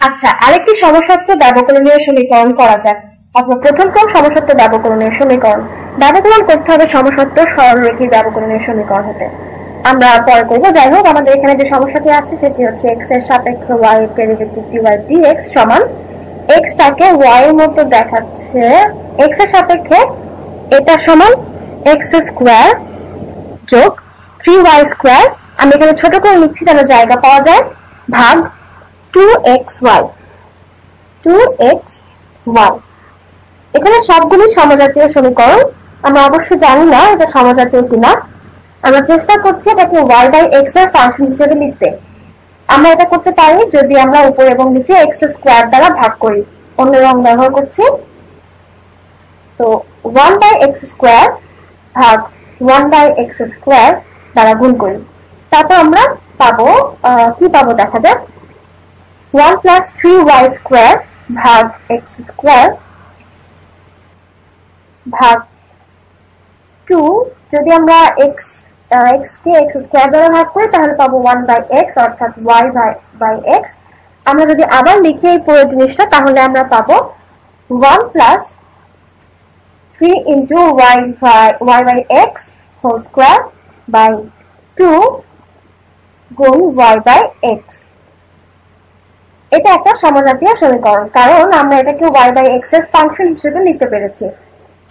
আচ্ছা, আরেকটি সমসত্ব ব্যবকলনীয় সমীকরণ করা যাক। অথবা প্রথম ক্রম সমসত্ব ব্যবকলনীয় সমীকরণ। ব্যবকলন করতে হবে সমসত্ব সরলরেখী ব্যবকলনীয় সমীকরণ হতে। আমরা পরে করবো। যাই হোক, আমাদের এখানে যে সমস্যাটি আছে সেটি হচ্ছে x এর সাপেক্ষে y এর ডেরিভেটিভ dy dx সমান x টাকে y এর মতো দেখাচ্ছে, x এর সাপেক্ষে এটা সমান x স্কয়ার যোগ 3y স্কয়ার, আমি এখানে ছোট করে লিখছি যেন জায়গা পাওয়া যায়, ভাগ 2xy। এখানে সবগুলি সমজাতীয় সমীকরণ। আমরা অবশ্যই জানি না এটা সমজাতীয় কিনা, আমরা চেষ্টা করছি এটাকে y বাই x এর ফাংশন হিসেবে লিখতে। আমরা এটা করতে পারি যদি আমরা উপর এবং নিচে x স্কয়ার দ্বারা ভাগ করি। অন্য রং ব্যবহার করছি। তো 1 বাই x স্কয়ার ভাগ 1 বাই x স্কয়ার দ্বারা গুণ করি। তারপর আমরা পাবো কি পাবো দেখা যাক, 1 প্লাস 3y স্কয়ার ভাগ x স্কয়ার ভাগ 2, যদি আমরা x কে x স্কয়ার দ্বারা ভাগ করি তাহলে পাবো 1 বাই x অর্থাৎ y বাই x। আমরা যদি আবার লিখি এই পুরো জিনিসটা তাহলে আমরা পাবো 1 plus 3 into y by x whole square by 2 গুণ y বাই x। এটা একটা সমজাতীয় সমীকরণ, কারণ আমরা এটাকে y বাই x এর ফাংশন হিসেবে লিখতে পেরেছি।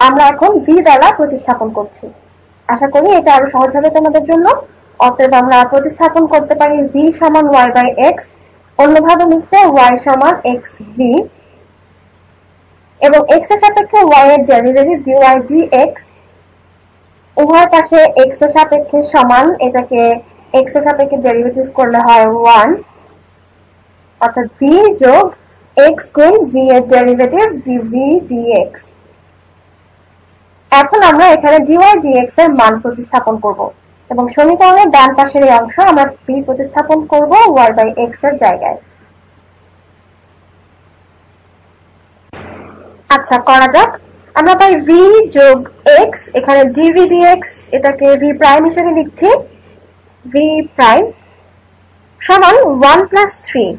আমরা এখন v দ্বারা প্রতিস্থাপন করছি। আশা করি এটা আরো সহজ হবে তোমাদের জন্য। অতএব আমরা প্রতিস্থাপন করতে পারি v সমান y বাই x, অন্যভাবে লিখতে y সমান xv, এবং x এর সাপেক্ষে y এর ডেরিভেটিভ dy dx উভয় পাশে x এর সাপেক্ষে সমান, এটাকে x এর সাপেক্ষে ডেরিভেটিভ করলে হয় 1, অর্থাৎ v যোগ x গুণ v এর ডেরিভেটিভ dv dx। এখন আমরা এখানে dy dx এর মান প্রতিস্থাপন করব এবং সমীকরণের ডান পাশের এই অংশ আমরা v প্রতিস্থাপন করব y বাই x এর জায়গায়। আচ্ছা, করা যাক। আমরা পাই v যোগ x, এখানে dv dx, এটাকে v প্রাইম হিসেবে লিখছি, v প্রাইম সমান 1 প্লাস 3,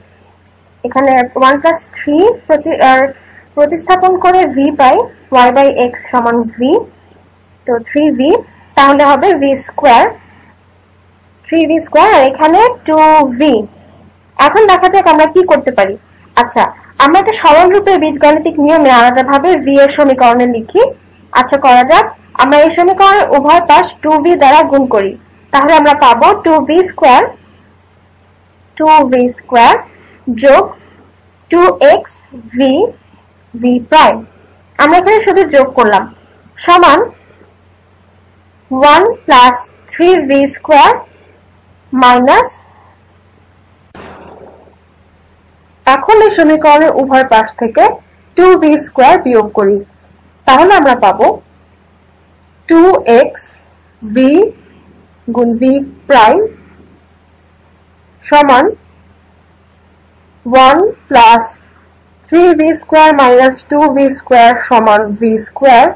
এখানে 1 প্লাস 3 প্রতিস্থাপন করে v পাই y বাই x সমান v, তো 3v, তাহলে হবে v স্কয়ার, 3v স্কয়ার, আর এখানে 2v। এখন দেখা যাক আমরা কি করতে পারি। আচ্ছা, আমরা একটা সরল রূপের বীজগাণিতিক নিয়মে আলাদাভাবে v এর সমীকরণে লিখি। আচ্ছা, করা যাক। আমরা এই সমীকরণের উভয় পাশ 2v দ্বারা গুণ করি, তাহলে আমরা পাবো 2v স্কয়ার যোগ 2xv v প্রাইম, আমরা এখানে শুধু যোগ করলাম, সমান 1 প্লাস 3v স্কয়ার মাইনাস, এখন এই সমীকরণের উভয় পাশ থেকে 2v স্কয়ার বিয়োগ করি, তাহলে আমরা পাবো 2xv গুণ v প্রাইম সমান 1 plus 3v square minus 2v square সমান v স্কয়ার।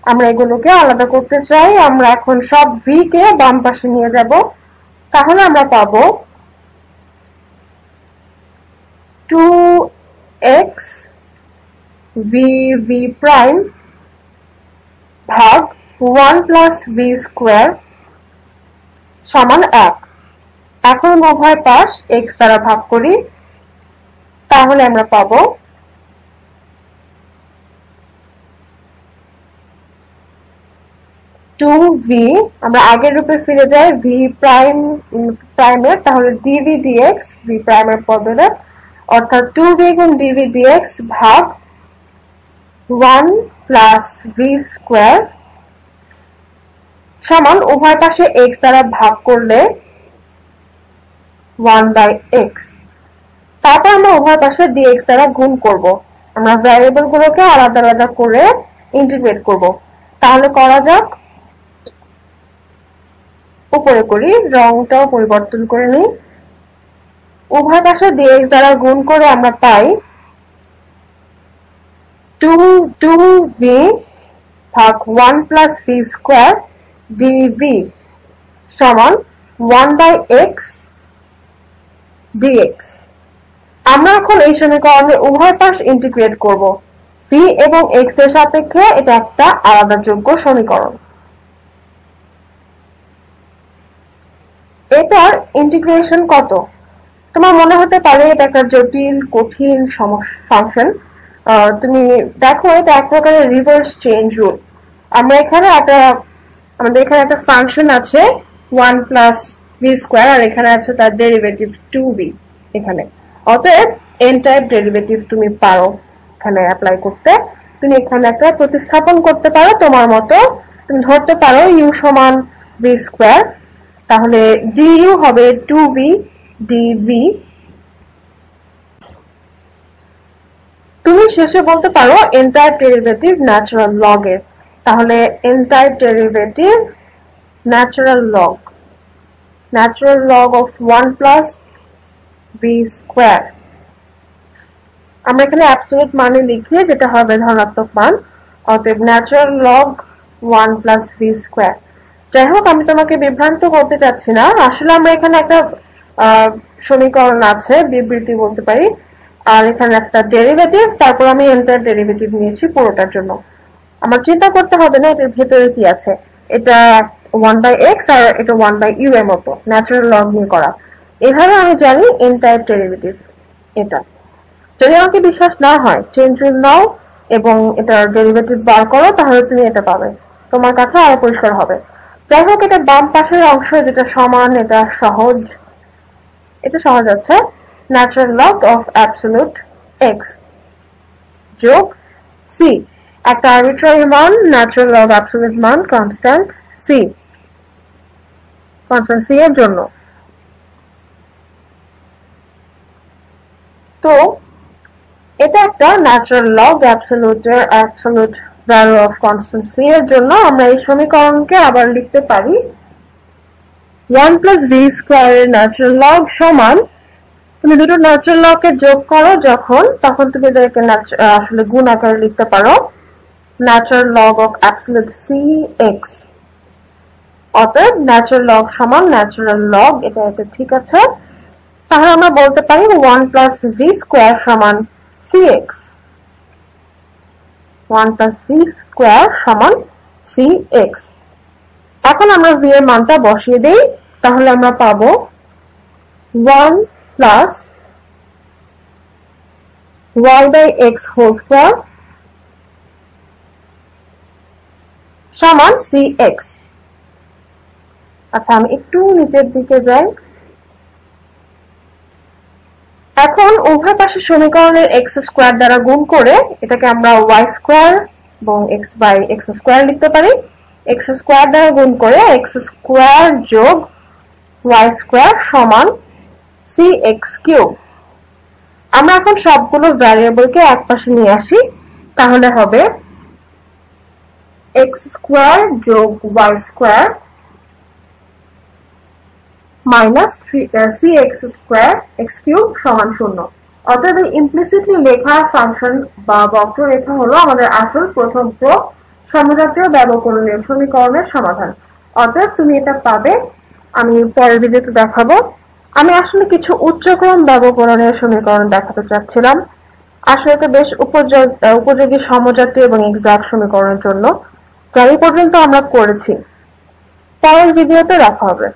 আমরা এগুলোকে আলাদা করতে চাই। আমরা এখন সব v কে বাম পাশে নিয়ে যাব, তাহলে আমরা পাবো 2xv প্রাইম ভাগ 1 প্লাস v স্কয়ার সমান 1। এখন উভয় পাশ x দ্বারা ভাগ করি, তাহলে আমরা পাবো 2v, আমরা আগের রূপে ফিরে যাই v প্রাইমের, তাহলে dv dx v প্রাইমের বদলে, অর্থাৎ 2v গুণ dv dx ভাগ 1 প্লাস v স্কয়ার সমান উভয় পাশে x দ্বারা ভাগ করলে 1 বাই x। তারপর আমরা উভয় পাশে dx দ্বারা গুণ করব। আমরা ভ্যারিয়েবল গুলোকে আলাদা আলাদা করে ইন্টিগ্রেট করব। তাহলে করা যাক। উপরে করি, রংটাও পরিবর্তন করে নিই। উভয় পাশে dx দ্বারা গুণ করে আমরা পাই 2v ভাগ 1 প্লাস v স্কয়ার dv সমান 1 বাই x dx। আমরা এখন এই সমীকরণের উভয় পাশ ইন্টিগ্রেট করব। v এবং x এর সাপেক্ষে এটা একটা আলাদা যোগ্য সমীকরণ। এটার ইন্টিগ্রেশন কত? তোমার মনে হতে পারে এটা একটা জটিল কঠিন ফাংশন। তুমি দেখো এটা এক প্রকারের রিভার্স চেইন রুল। আমাদের এখানে একটা ফাংশন আছে 1 প্লাস ভি স্কোয়ার, আর এখানে আছে তার ডেরিভেটিভ 2v। এখানে অতএব n টাইপ ডেরিভেটিভ তুমি পারো এখানে অ্যাপ্লাই করতে। তুমি এখানে একটা প্রতিস্থাপন করতে পারো তোমার মতো। তুমি ধরতে পারো u সমান v স্কোয়ার, তাহলে du হবে 2v dv। তুমি শেষে বলতে পারো n type derivative natural log এর, তাহলে n type derivative natural log of 1 plus v square. আমরা এখানে অ্যাবসলিউট মানে লিখি, যেটা হবে ধনাত্মক মান, অতএব natural log 1 plus v square. যাই হোক, আমি তোমাকে বিভ্রান্ত করতে চাচ্ছি না। আসলে আমরা এখানে একটা সমীকরণ আছে, বিবৃতি বলতে পারি, আর এখানে একটা ডেরিভেটিভ, তারপর আমি এন্টার ডেরিভেটিভ নিয়েছি পুরোটার জন্য। আমার চিন্তা করতে হবে না এটার ভেতরে কি আছে। এটা 1/x আর এটা 1/u এর মতো ন্যাচারাল লগ নিয়ে করা। এভাবে আমি জানি n টাইপ ডেরিভেটিভ এটা। যদি আমাকে বিশ্বাস না হয়, চেঞ্জ রুল নাও এবং এটার ডেরিভেটিভ বার করো, তাহলে তুমি এটা পাবে, তোমার কাছে আরো পরিষ্কার হবে। যাই হোক, এটা বাম পাশের অংশ, যেটা সমান, এটা সহজ আছে। Natural log of absolute x যোগ সি, একটা আরবিট্রারি মান, ন্যাচারাল লগ অ্যাবসলিউট মান কনস্ট্যান্ট সি এর জন্য। তো এটা একটা natural log absolute value of constant C এর জন্য আমরা এই সমীকরণকে আবার লিখতে পারি 1 প্লাস ভি স্কোয়ার এর ন্যাচারাল লগ সমান, তুমি দুটো ন্যাচারাল লগ কে যোগ করো তখন তুমি এটাকে আসলে গুণ আকারে লিখতে পারো natural log of absolute C x. অতএব ন্যাচারাল লগ সমান ন্যাচারাল লগ, এটা ঠিক আছে। তাহলে আমরা বলতে পারি 1 প্লাস ভি স্কোয়ার সমান cx। 1 প্লাস ভি স্কোয়ার সমান cx। এখন আমরা v এর মানটা বসিয়ে দেই, তাহলে আমরা পাবো 1 প্লাস y/x হোল স্কোয়ার সমান cx। আচ্ছা, আমি একটু নিচের দিকে যাই। এখন উভয় পাশে সমীকরণের x স্কোয়ার দ্বারা গুণ করে এটাকে আমরা y স্কোয়ার এবং x/x স্কোয়ার লিখতে পারি। x স্কোয়ার দ্বারা গুণ করে x স্কোয়ার যোগ y স্কোয়ার সমান cx কিউব। আমরা এখন সবগুলো ভ্যারিয়েবলকে এক পাশে নিয়ে আসি, তাহলে হবে x স্কোয়ার যোগ y square minus cx square x cube সমান 0। অতএব ইমপ্লিসিটলি লেখা ফাংশন বা বক্ররেখা হলো আমাদের আসল প্রথম সমজাতীয় ব্যবকলনীয় সমীকরণের সমাধান। অতএব তুমি এটা পাবে। আমি পরের ভিডিওতে দেখাবো। আমি আসলে কিছু উচ্চক্রম ব্যবকলনীয় সমীকরণ দেখাতে চাচ্ছিলাম। আসলে এটা বেশ উপযোগী সমজাতীয় এবং এক্সাক্ট সমীকরণের জন্য, যা এই পর্যন্ত আমরা করেছি। পরের ভিডিওতে দেখা হবে।